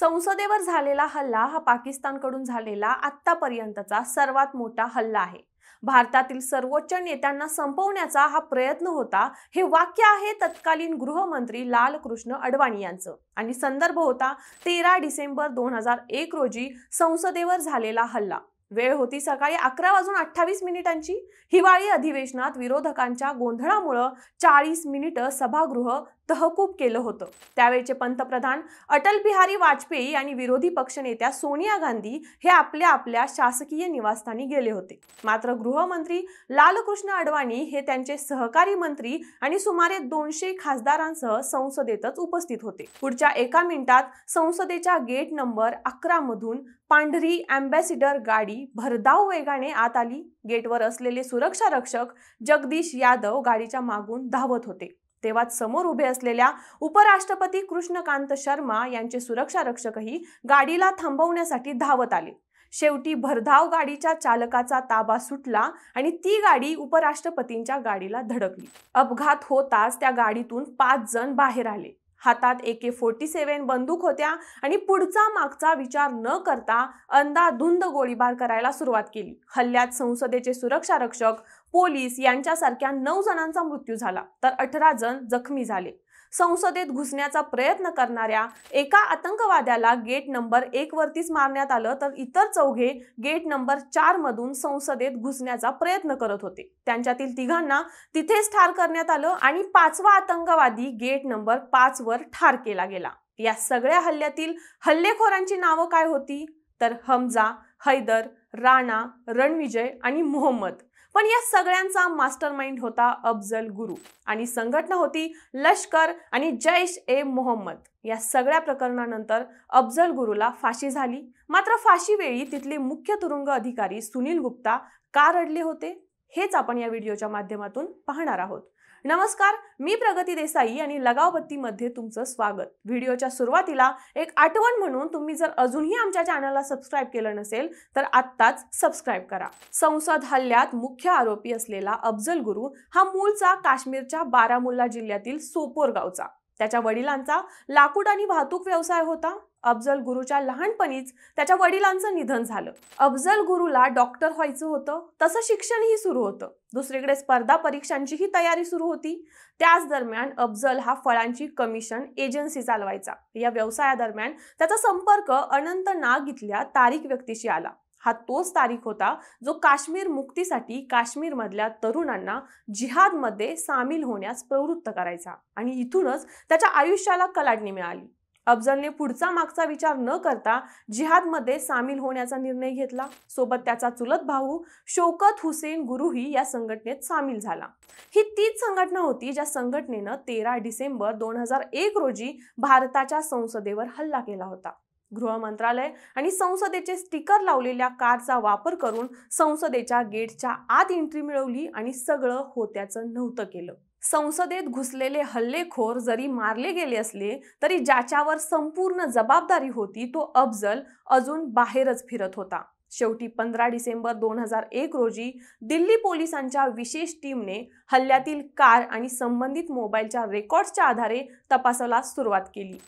संसदेवर झालेला हल्ला हा पाकिस्तानकडून झालेला आत्तापर्यंतचा सर्वात मोठा हल्ला आहे। भारतातील सर्वोच्च नेत्यांना संपवण्याचा हा प्रयत्न होता, हे वाक्य आहे तत्कालीन गृहमंत्री लालकृष्ण अडवाणी यांचं आणि संदर्भ होता 13 डिसेंबर 2001 रोजी संसदेवर झालेला हल्ला। वेळ होती सकाळी 11:28 हिवाळी अधिवेशनात विरोधकांच्या गोंधळामुळे 40 मिनिटं सभागृह तहकूब केलं होतं। त्यावेळचे पंतप्रधान अटल बिहारी वाजपेयी आणि विरोधी पक्षनेत्या सोनिया गांधी हे आपल्या आपल्या शासकीय निवासस्थानी गेले होते। मात्र गृहमंत्री लालकृष्ण अडवाणी हे त्यांचे सहकारी मंत्री आणि सुमारे 200 खासदारांसह संसदेतच उपस्थित होते। पुढच्या 1 मिनिटात संसदेच्या गेट नंबर 11 मधून पांढरी अँबॅसिडर गाडी भरधाव वेगाने आत आली। गेटवर असलेले सुरक्षा रक्षक जगदीश यादव गाडीच्या मागून धावत होते। तेव्हाच समोर उभे असलेल्या उपराष्ट्रपती कृष्णकांत शर्मा यांचे सुरक्षा रक्षकही गाडीला थांबवण्यासाठी धावत आले। शेवटी भरधाव गाडीच्या चालकाचा ताबा सुटला आणि ती गाडी उपराष्ट्रपतींच्या गाडीला धडकली। अपघात होताच त्या गाडीतून 5 जण बाहेर आले। हातात AK-47 बंदूक होत्या आणि पुढचा मागचा विचार न करता अंधाधुंद गोळीबार करायला सुरुवात केली। हल्ल्यात संसदेचे सुरक्षा रक्षक, पोलीस यांच्यासारख्या 9 जणांचा मृत्यू झाला तर 18 जण जखमी झाले। संसदेत घुसण्याचा प्रयत्न करणाऱ्या एका आतंकवाद्याला गेट नंबर 1 वरतीच मारण्यात आलं तर इतर 4 गेट नंबर 4 मधून संसदेत घुसण्याचा प्रयत्न करत होते। त्यांच्यातील 3 तिथेच ठार करण्यात आलं आणि 5वा आतंकवादी गेट नंबर 5 वर ठार केला गेला। या सगळ्या हल्ल्यातील हल्लेखोरांची नावं काय होती तर हमजा, हैदर, राणा, रणविजय आणि मोहम्मद। पण या सगळ्यांचा मास्टरमाइंड होता अफजल गुरु आणि संघटना होती लष्कर आणि जैश-ए-मोहम्मद। या सगळ्या प्रकरणानंतर अफजल गुरुला फाशी झाली। मात्र फाशी वेळी तिथले मुख्य तुरुंग अधिकारी सुनील गुप्ता का रडले होते हेच आपण या व्हिडिओच्या माध्यमातून पाहणार आहोत। नमस्कार, मी प्रगती देसाई आणि लगावबत्तीमध्ये तुमचं स्वागत। व्हिडिओच्या सुरुवातीला एक आठवण म्हणून तुम्ही जर अजूनही आमच्या चॅनलला सबस्क्राइब केलं नसेल तर आत्ताच सबस्क्राइब करा। संसद हल्ल्यात मुख्य आरोपी असलेला अफजल गुरु हा मूळचा काश्मीरच्या बारामुल्ला जिल्ह्यातील सोपोर गावचा। त्याच्या वडिलांचा लाकूड आणि वाहतूक व्यवसाय होता। अफजल गुरुच्या लहानपणीच त्याच्या वडिलांचं निधन झालं। अफजल गुरुला डॉक्टर व्हायचं होतं, तसं शिक्षणही सुरू होतं। दुसरीकडे स्पर्धा परीक्षांचीही तयारी सुरू होती। त्याच दरम्यान अफजल हा फळांची कमिशन एजन्सी चालवायचा। या व्यवसायादरम्यान त्याचा संपर्क अनंतनाग इथल्या तारिक व्यक्तीशी आला। हा तोच तारिक होता जो काश्मीर मुक्तीसाठी काश्मीरमधल्या तरुणांना जिहादमध्ये सामील होण्यास प्रवृत्त करायचा आणि इथूनच त्याच्या आयुष्याला कलाटणी मिळाली। अफजलने पुढचा मागचा विचार न करता जिहादमध्ये सामील होण्याचा निर्णय घेतला। सोबत त्याचा चुलत भाऊ शौकत हुसेन गुरुही या संघटनेत सामील झाला। ही तीच संघटना होती ज्या संघटनेनं 13 डिसेंबर 2001 रोजी भारताच्या संसदेवर हल्ला केला होता। गृह मंत्रालय आणि संसदेचे स्टिकर लावलेल्या कारचा वापर करून संसदेच्या गेटच्या आत एंट्री मिळवली आणि सगळं होत्याचं नव्हतं केलं। संसदेत घुसलेले हल्लेखोर जरी मारले गेले असले तरी ज्याच्यावर संपूर्ण जबाबदारी होती तो अफजल अजून बाहेरच फिरत होता। शेवटी 15 डिसेंबर 2001 रोजी दिल्ली पोलिसांच्या विशेष टीमने हल्ल्यातील कार आणि संबंधित मोबाईलच्या रेकॉर्ड्सच्या आधारे तपासाला सुरुवात केली।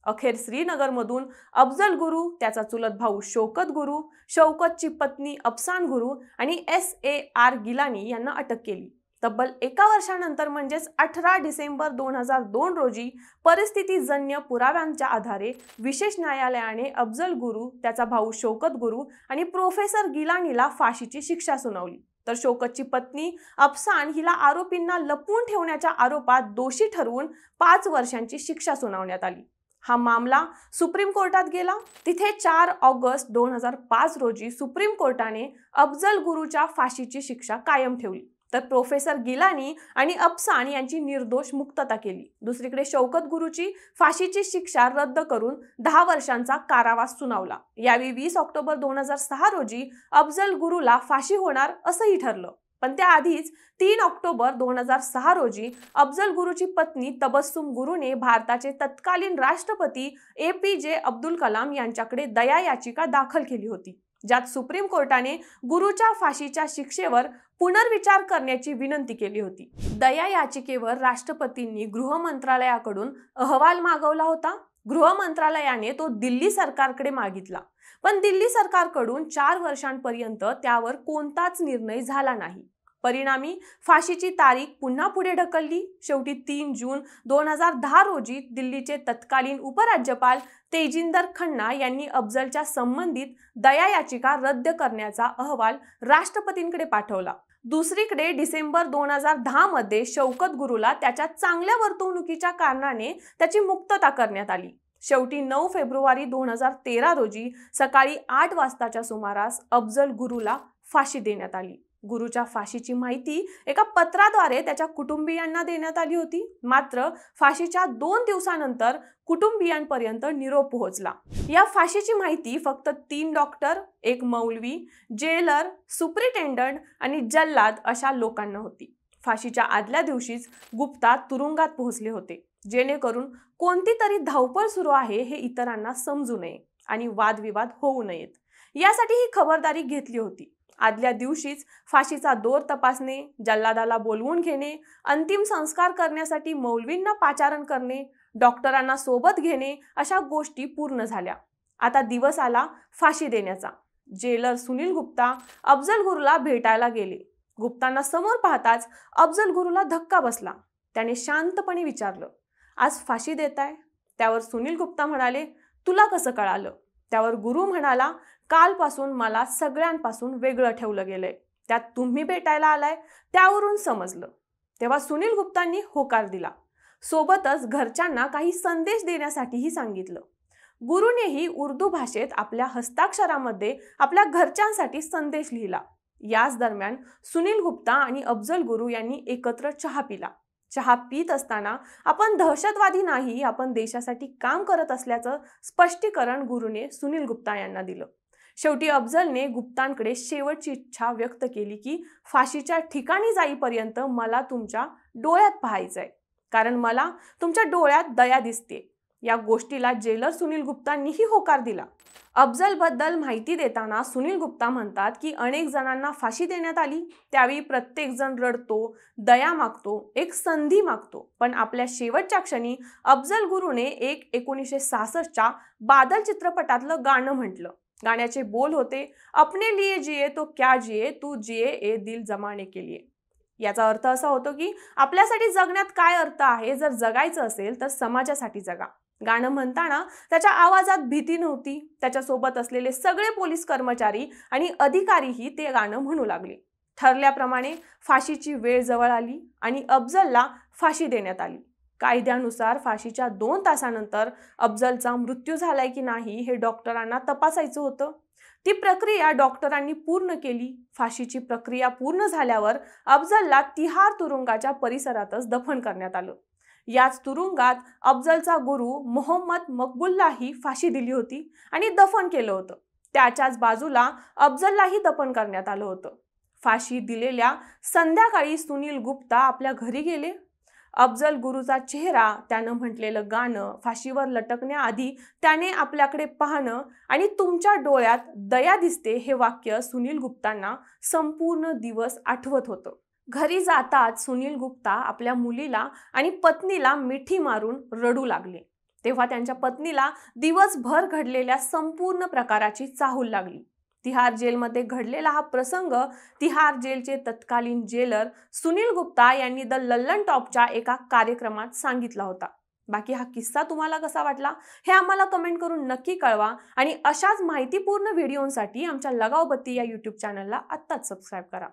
अखेर श्रीनगरमधून अफजल गुरु, त्याचा चुलत भाऊ शौकत गुरु, शौकतची पत्नी अफसान गुरु आणि SAR गिलानी यांना अटक केली। तब्बल 1 वर्षानंतर म्हणजेच 18 डिसेंबर 2002 रोजी परिस्थितीजन्य पुराव्यांच्या आधारे विशेष न्यायालयाने अफजल गुरु, त्याचा भाऊ शौकत गुरु आणि प्रोफेसर गिलानीला फाशीची शिक्षा सुनावली। तर शौकतची पत्नी अफसान हिला आरोपींना लपवून ठेवण्याच्या आरोपात दोषी ठरवून 5 वर्षांची शिक्षा सुनावण्यात आली। हा मामला सुप्रीम कोर्टात गेला। तिथे 4 ऑगस्ट 2005 रोजी सुप्रीम कोर्टाने अफजल गुरुच्या फाशीची शिक्षा कायम ठेवली तर प्रोफेसर गिलानी आणि अफसान यांची निर्दोष मुक्तता केली। दुसरीकडे शौकत गुरुची फाशीची शिक्षा रद्द करून 10 वर्षांचा कारावास सुनावला। यावेळी 20 ऑक्टोबर 2006 रोजी अफजल गुरुला फाशी होणार असंही ठरलं। पण त्याआधीच 3 ऑक्टोबर 2006 रोजी अफजल गुरुची पत्नी तबस्सुम गुरुने भारताचे तत्कालीन राष्ट्रपती APJ अब्दुल कलाम यांच्याकडे दया याचिका दाखल केली होती, ज्यात सुप्रीम कोर्टाने गुरुच्या फाशीच्या शिक्षेवर पुनर्विचार करण्याची विनंती केली होती। दया याचिकेवर राष्ट्रपतींनी गृह मंत्रालयाकडून अहवाल मागवला होता। गृह मंत्रालयाने तो दिल्ली सरकारकडे मागितला, पण दिल्ली सरकारकडून 4 वर्षांपर्यंत त्यावर कोणताच निर्णय झाला नाही. परिणामी फाशीची तारीख पुन्हा पुढे ढकलली. शेवटी 3 जून 2010 रोजी दिल्लीचे तत्कालीन उपराज्यपाल तेजिंदर खन्ना यांनी अफजलच्या संबंधित दया याचिका रद्द करण्याचा अहवाल राष्ट्रपतींकडे पाठवला. दुसरीकडे डिसेंबर 2010 मध्ये शौकत गुरुला त्याच्या चांगल्या वर्तणुकीच्या कारणाने त्याची मुक्तता करण्यात आली. शेवटी 9 फेब्रुवारी 2013 रोजी सकाळी 8 वाजताच्या सुमारास अफजल गुरुला फाशी देण्यात आली. गुरुच्या फाशीची माहिती एका पत्राद्वारे त्याच्या कुटुंबियांना देण्यात आली होती. मात्र फाशीच्या 2 दिवसानंतर कुटुंबियांपर्यंत निरोप पोहोचला. या फाशीची माहिती फक्त 3 डॉक्टर, एक मौलवी, जेलर, सुप्रिटेंडंट आणि जल्लाद अशा लोकांना होती. फाशीच्या आदल्या दिवशीच गुप्ता तुरुंगात पोहोचले होते, जेणेकरून कोणती तरी धावपळ सुरू आहे हे इतरांना समजू नये आणि वादविवाद होऊ नयेत, यासाठी ही खबरदारी घेतली होती. आदल्या दिवशीच फाशीचा दोर तपासणे, जल्लादाला बोलवून घेणे, अंतिम संस्कार करण्यासाठी मौलवींना पाचारण करणे, डॉक्टरांना सोबत घेणे अशा गोष्टी पूर्ण झाल्या. आता दिवस आला फाशी देण्याचा. जेलर सुनील गुप्ता अफजल गुरुला भेटायला गेले. गुप्तांना समोर पाहताच अफजल गुरुला धक्का बसला. त्याने शांतपणे विचारलं, आज फाशी देताय? त्यावर सुनील गुप्ता म्हणाले, तुला कसं कळालं? त्यावर गुरु म्हणाला, कालपासून मला सगळ्यांपासून वेगळं ठेवलं गेलंय. त्यात तुम्ही भेटायला आलाय त्यावरून समजलं. तेव्हा सुनील गुप्तांनी होकार दिला. सोबतच घरच्यांना काही संदेश देण्यासाठीही सांगितलं. गुरुनेही उर्दू भाषेत आपल्या हस्ताक्षरामध्ये आपल्या घरच्यांसाठी संदेश लिहिला. याच दरम्यान सुनील गुप्ता आणि अफजल गुरु यांनी एकत्र चहा पिला. चहा पीत असताना आपण दहशतवादी नाही, आपण देशासाठी काम करत असल्याचं स्पष्टीकरण गुरुने सुनील गुप्ता यांना दिलं. शेवटी अफजलने गुप्तांकडे शेवटची इच्छा व्यक्त केली की फाशीच्या ठिकाणी जाईपर्यंत मला तुमच्या डोळ्यात पाहायचंय, कारण मला तुमच्या डोळ्यात दया दिसते. या गोष्टीला जेलर सुनील गुप्तांनीही होकार दिला. अफजलबद्दल माहिती देताना सुनील गुप्ता म्हणतात की अनेक जणांना फाशी देण्यात आली, त्यावेळी प्रत्येक जण रडतो, दया मागतो, एक संधी मागतो, पण आपल्या शेवटच्या क्षणी अफजल गुरुने 1966च्या बादल चित्रपटातलं गाणं म्हटलं. गाण्याचे बोल होते, अपने लिए जिये तो क्या जिये, तू जिये ए दिल जमाने के लिए. याचा अर्थ असा होतो की आपल्यासाठी जगण्यात काय अर्थ आहे, जर जगायचं असेल तर समाजासाठी जगा. गाणं म्हणताना त्याच्या आवाजात भीती नव्हती. त्याच्यासोबत असलेले सगळे पोलीस कर्मचारी आणि अधिकारीही ते गाणं म्हणू लागले. ठरल्याप्रमाणे फाशीची वेळ जवळ आली आणि अफजलला फाशी देण्यात आली. कायद्यानुसार फाशीच्या 2 तासानंतर अफजलचा मृत्यू झालाय की नाही हे डॉक्टरांना तपासायचं होतं. ती प्रक्रिया डॉक्टरांनी पूर्ण केली. फाशीची प्रक्रिया पूर्ण झाल्यावर अफजलला तिहार तुरुंगाच्या परिसरातच दफन करण्यात आलं. याच तुरुंगात अफजलचा गुरु मोहम्मद मकबुललाही फाशी दिली होती आणि दफन केलं होतं. त्याच्याच बाजूला अफजललाही दफन करण्यात आलं होतं. फाशी दिलेल्या संध्याकाळी सुनील गुप्ता आपल्या घरी गेले. अफजल गुरुचा चेहरा, त्यानं म्हटलेलं गाणं, फाशीवर लटकण्याआधी त्याने आपल्याकडे पाहणं आणि तुमच्या डोळ्यात दया दिसते हे वाक्य सुनील गुप्तांना संपूर्ण दिवस आठवत होतं. घरी जाताच सुनील गुप्ता आपल्या मुलीला आणि पत्नीला मिठी मारून रडू लागले. तेव्हा त्यांच्या पत्नीला दिवसभर घडलेल्या संपूर्ण प्रकाराची चाहूल लागली. तिहार जेलमध्ये घडलेला हा प्रसंग तिहार जेलचे तत्कालीन जेलर सुनील गुप्ता यांनी द लल्लन टॉपच्या एका कार्यक्रमात सांगितला होता. बाकी हा किस्सा तुम्हाला कसा वाटला हे आम्हाला कमेंट करून नक्की कळवा आणि अशाच माहितीपूर्ण व्हिडिओंसाठी आमच्या लगाव बत्ती या YouTube चॅनलला आत्ताच सबस्क्राईब करा.